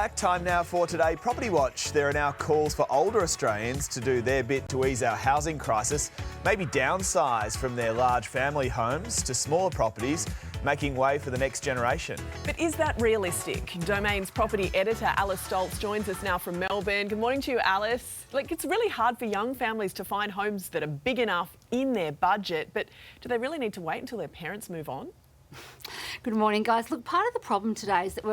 back. Time now for Today Property Watch. There are now calls for older Australians to do their bit to ease our housing crisis, maybe downsize from their large family homes to smaller properties, making way for the next generation. But is that realistic? Domain's property editor Alice Stolz joins us now from Melbourne. Good morning to you, Alice. It's really hard for young families to find homes that are big enough in their budget, but do they really need to wait until their parents move on? Good morning, guys. Look, part of the problem today is that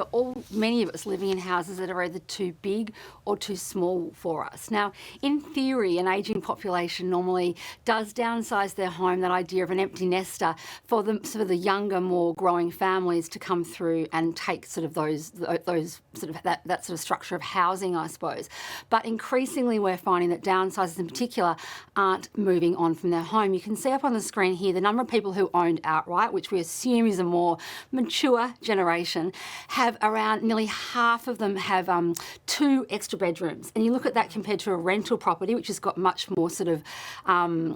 many of us living in houses that are either too big or too small for us. Now, in theory, an ageing population normally does downsize their home, that idea of an empty nester, for the younger, more growing families to come through and take sort of that sort of structure of housing, I suppose. But increasingly, we're finding that downsizers in particular aren't moving on from their home. You can see up on the screen here the number of people who owned outright, which we assume is a more mature generation, have around nearly half of them have 2 extra bedrooms. And you look at that compared to a rental property, which has got much more sort of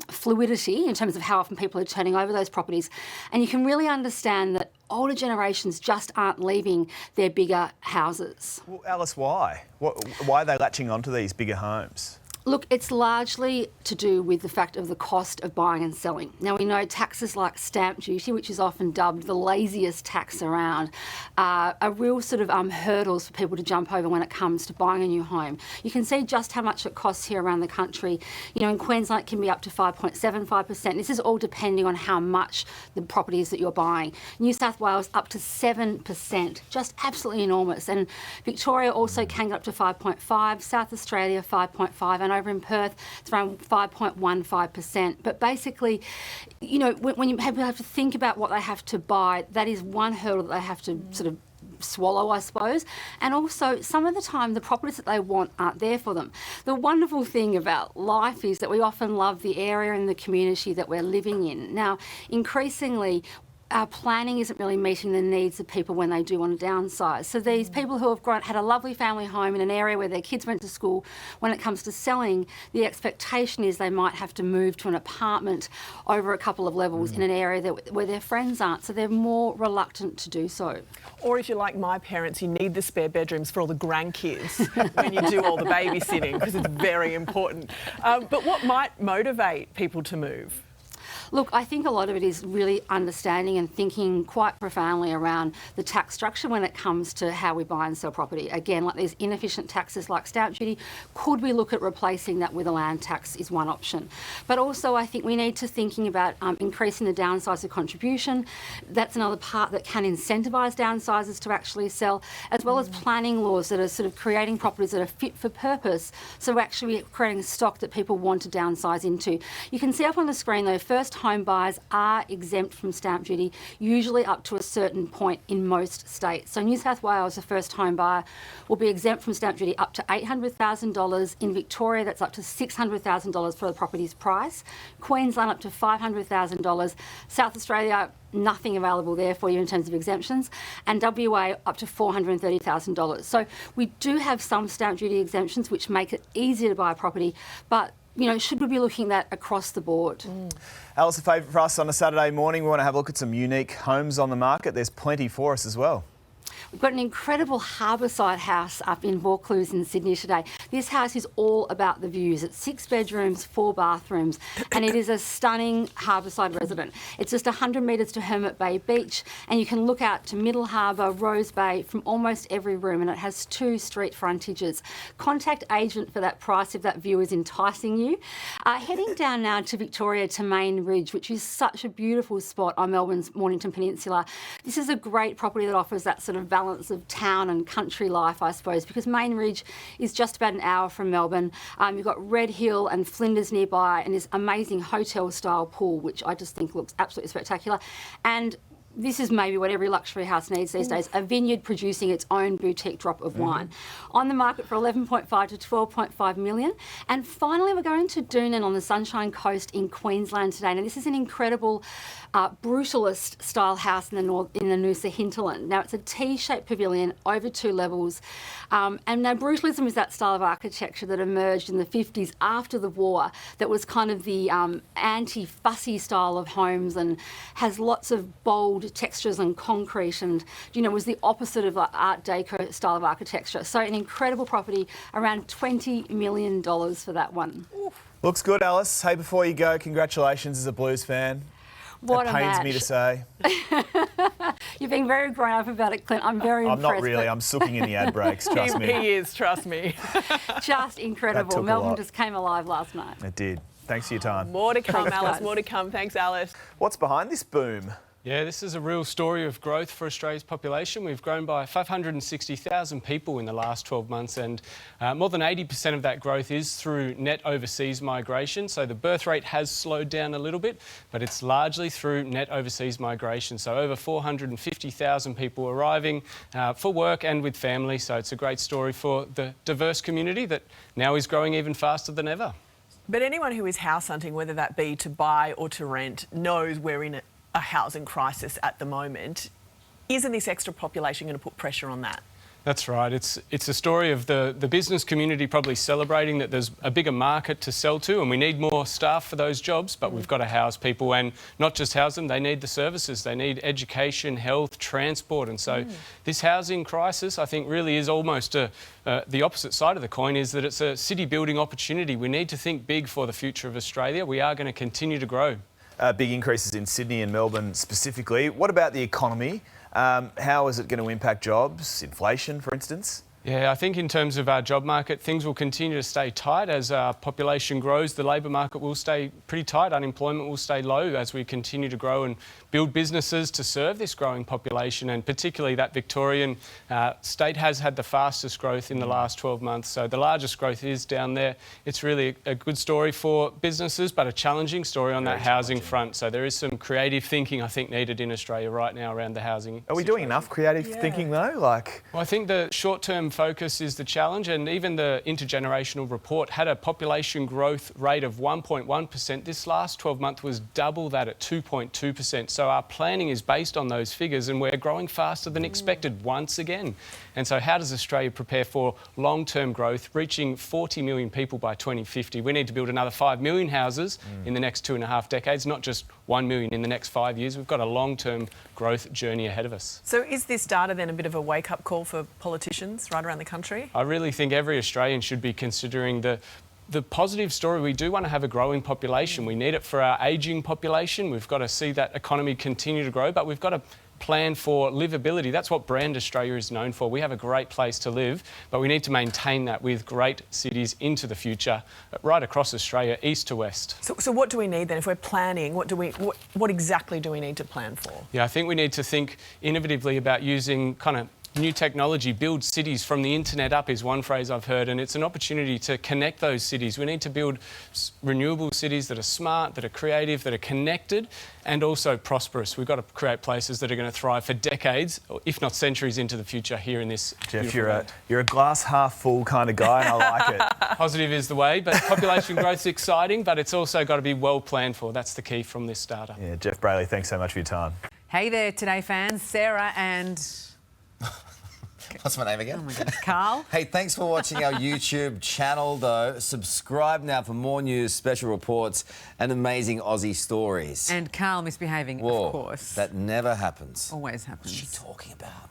fluidity in terms of how often people are turning over those properties. And you can really understand that older generations just aren't leaving their bigger houses. Well, Alice, why? Why are they latching onto these bigger homes? Look, it's largely to do with the fact of the cost of buying and selling. Now, we know taxes like stamp duty, which is often dubbed the laziest tax around, are real sort of hurdles for people to jump over when it comes to buying a new home. You can see just how much it costs here around the country. You know, in Queensland it can be up to 5.75%. This is all depending on how much the property is that you're buying. New South Wales up to 7%, just absolutely enormous. And Victoria also can get up to 5.5%, South Australia 5.5%, and over in Perth, it's around 5.15%. But basically, you know, when you have to think about what they have to buy, that is one hurdle that they have to sort of swallow, I suppose. And also, some of the time, the properties that they want aren't there for them. The wonderful thing about life is that we often love the area and the community that we're living in. Now, increasingly, our planning isn't really meeting the needs of people when they do want to downsize. So these people who have had a lovely family home in an area where their kids went to school, when it comes to selling, the expectation is they might have to move to an apartment over a couple of levels in an area where their friends aren't. So they're more reluctant to do so. Or if you're like my parents, you need the spare bedrooms for all the grandkids when you do all the babysitting, because it's very important. But what might motivate people to move? Look, I think a lot of it is really understanding and thinking quite profoundly around the tax structure when it comes to how we buy and sell property. Again, like these inefficient taxes like stamp duty, could we look at replacing that with a land tax is one option. But also I think we need to thinking about increasing the downsizer contribution. That's another part that can incentivise downsizers to actually sell, as well as planning laws that are sort of creating properties that are fit for purpose. So we're actually creating stock that people want to downsize into. You can see up on the screen though, first home buyers are exempt from stamp duty, usually up to a certain point in most states. So New South Wales, a first home buyer, will be exempt from stamp duty up to $800,000. In Victoria, that's up to $600,000 for the property's price. Queensland up to $500,000. South Australia, nothing available there for you in terms of exemptions, and WA up to $430,000. So we do have some stamp duty exemptions which make it easier to buy a property, but you know, should we be looking at that across the board? Alice, a favourite for us on a Saturday morning, we want to have a look at some unique homes on the market. There's plenty for us as well. We've got an incredible harbourside house up in Vaucluse in Sydney today. This house is all about the views. It's 6 bedrooms, 4 bathrooms, and it is a stunning harbourside resident. It's just 100 metres to Hermit Bay Beach, and you can look out to Middle Harbour, Rose Bay from almost every room, and it has 2 street frontages. Contact agent for that price if that view is enticing you. Heading down now to Victoria to Main Ridge, which is such a beautiful spot on Melbourne's Mornington Peninsula. This is a great property that offers that sort of balance of town and country life, I suppose, because Main Ridge is just about an hour from Melbourne. You've got Red Hill and Flinders nearby, and this amazing hotel-style pool, which I just think looks absolutely spectacular. And this is maybe what every luxury house needs these days, a vineyard producing its own boutique drop of wine. On the market for 11.5 to 12.5 million. And finally, we're going to Doonan on the Sunshine Coast in Queensland today. Now, this is an incredible brutalist style house in the Noosa hinterland. Now, it's a T-shaped pavilion over 2 levels. And now brutalism is that style of architecture that emerged in the 50s after the war, that was kind of the anti-fussy style of homes and has lots of bold into textures and concrete, and was the opposite of like Art Deco style of architecture. So an incredible property, around $20 million for that one. Looks good, Alice. Hey, before you go, congratulations as a Blues fan. What it a pains match. me to say. You're being very grown up about it, Clint. I'm very impressed. I'm not really. I'm sooking in the ad breaks, trust me. He is, trust me. Just incredible. took a Melbourne lot. just came alive last night. It did. Thanks for your time. More to come, Thanks, Alice. guys. More to come. Thanks, Alice. What's behind this boom? Yeah, this is a real story of growth for Australia's population. We've grown by 560,000 people in the last 12 months, and more than 80% of that growth is through net overseas migration. So the birth rate has slowed down a little bit, but it's largely through net overseas migration. So over 450,000 people arriving for work and with family. So it's a great story for the diverse community that now is growing even faster than ever. But anyone who is house hunting, whether that be to buy or to rent, knows we're in a housing crisis at the moment. Isn't this extra population going to put pressure on that? That's right. It's a story of the business community probably celebrating that there's a bigger market to sell to, and we need more staff for those jobs, but we've got to house people, and not just house them, they need the services. They need education, health, transport. And so this housing crisis, I think, really is almost the opposite side of the coin, is that it's a city building opportunity. We need to think big for the future of Australia. We are going to continue to grow. Big increases in Sydney and Melbourne specifically. What about the economy? How is it going to impact jobs, inflation, for instance? Yeah, I think in terms of our job market, things will continue to stay tight as our population grows. The labour market will stay pretty tight. Unemployment will stay low as we continue to grow and build businesses to serve this growing population. And particularly that Victorian state has had the fastest growth in the last 12 months. So the largest growth is down there. It's really a good story for businesses, but a challenging story on that housing front. So there is some creative thinking, I think, needed in Australia right now around the housing. Are we doing enough creative thinking though? Well, I think the short-term focus is the challenge, and even the intergenerational report had a population growth rate of 1.1%. This last 12 months was double that at 2.2%. So our planning is based on those figures, and we're growing faster than expected once again. And so how does Australia prepare for long-term growth, reaching 40 million people by 2050? We need to build another 5 million houses in the next 2.5 decades, not just 1 million in the next 5 years. We've got a long-term growth journey ahead of us. So is this data then a bit of a wake-up call for politicians right around the country? I really think every Australian should be considering the positive story. We do want to have a growing population. We need it for our ageing population. We've got to see that economy continue to grow, but we've got to plan for livability. That's what brand Australia is known for. We have a great place to live, but we need to maintain that with great cities into the future, right across Australia, east to west. So what do we need then? If we're planning, what exactly do we need to plan for? Yeah, I think we need to think innovatively about using kind of new technology. Build cities from the internet up is one phrase I've heard, and it's an opportunity to connect those cities. We need to build renewable cities that are smart, that are creative, that are connected, and also prosperous. We've got to create places that are going to thrive for decades, if not centuries into the future here in this Geoff, beautiful you're a glass half full kind of guy, and I like it. Positive is the way, but population growth is exciting, but it's also got to be well planned for. That's the key from this data. Yeah, Geoff, Brailey, thanks so much for your time. Hey there, Today fans. Sarah and... What's my name again? Oh my goodness, Carl. Hey, thanks for watching our YouTube channel, though. Subscribe now for more news, special reports, and amazing Aussie stories. And Carl misbehaving, Whoa, of course. that never happens. Always happens. What's she talking about?